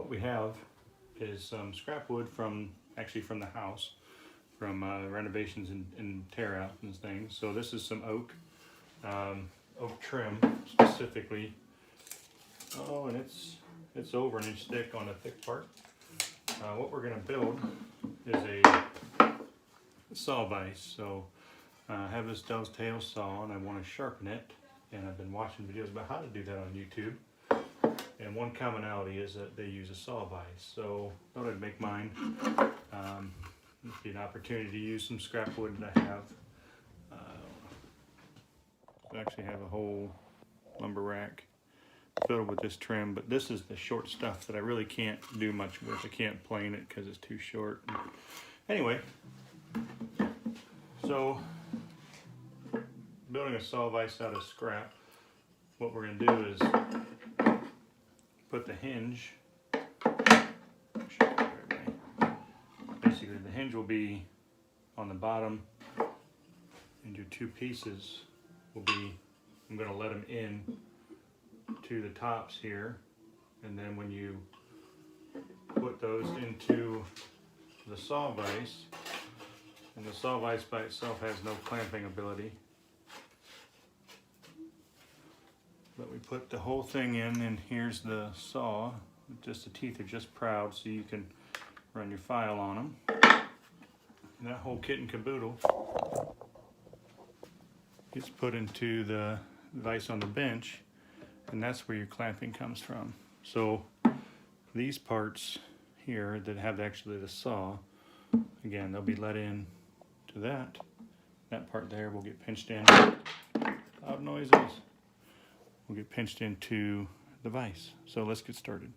what we have is some scrap wood from the house, from renovations and tear outs and things. So this is some oak, oak trim specifically. Oh, and it's over 1 inch thick on the thick part. What we're going to build is a saw vise. So I have this dovetail saw and I want to sharpen it, and I've been watching videos about how to do that on YouTube. And one commonality is that they use a saw vise. So I thought I'd make mine. It'd be an opportunity to use some scrap wood that I have. I actually have a whole lumber rack filled with this trim, but this is the short stuff that I really can't do much with. I can't plane it because it's too short. Anyway, so building a saw vise out of scrap, what we're going to do is put the hinge, basically the hinge will be on the bottom, and your two pieces will be, I'm going to let them in to the tops here, and then when you put those into the saw vise, and the saw vise by itself has no clamping ability, but we put the whole thing in, and here's the saw. Just the teeth are just proud, so you can run your file on them. And that whole kit and caboodle gets put into the vise on the bench, and that's where your clamping comes from. So these parts here that have actually the saw, again, they'll be let in to that. That part there will get pinched in. Loud noises. Will get pinched into the vise. So let's get started.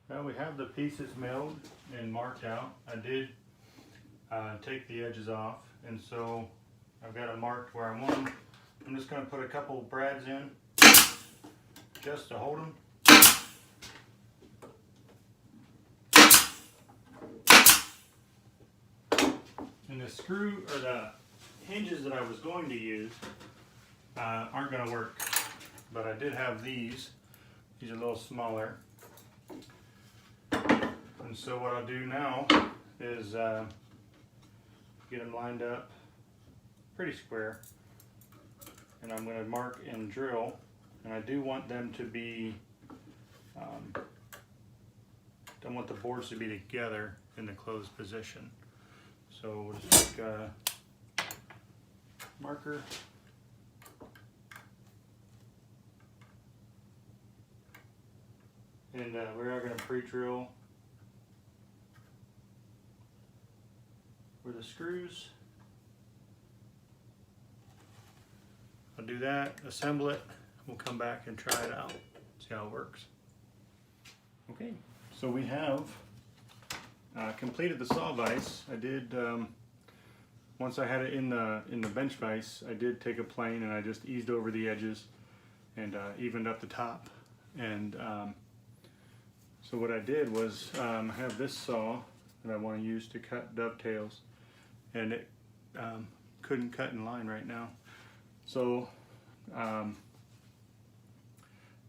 Well, we have the pieces milled and marked out. I did take the edges off, and so I've got it marked where I want them. I'm just going to put a couple brads in just to hold them. And the screw, or the hinges that I was going to use aren't going to work, but I did have these. These are a little smaller. And so what I'll do now is get them lined up pretty square, and I'm going to mark and drill, and I do want them to be, don't want the boards to be together in the closed position. So we'll just take a marker, and we are going to pre-drill the screws. I'll do that, assemble it, we'll come back and try it out, see how it works. Okay, so we have completed the saw vise. I did, once I had it in the bench vise, I did take a plane and I just eased over the edges and evened up the top. And so what I did was I have this saw that I want to use to cut dovetails, and it couldn't cut in line right now. So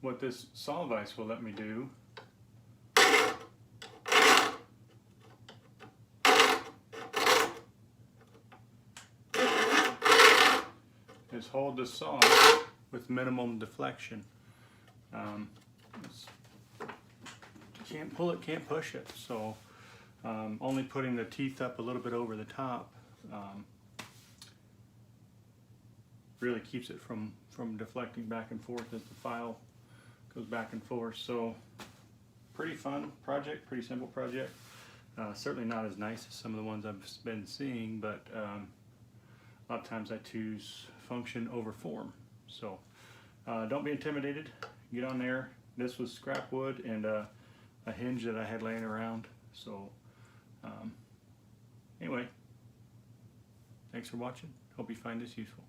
what this saw vise will let me do is hold the saw with minimum deflection. Can't pull it, can't push it. So only putting the teeth up a little bit over the top really keeps it from deflecting back and forth as the file goes back and forth. So pretty fun project, pretty simple project. Certainly not as nice as some of the ones I've been seeing, but a lot of times I choose function over form. So don't be intimidated. Get on there. This was scrap wood and a hinge that I had laying around. So anyway, thanks for watching. Hope you find this useful.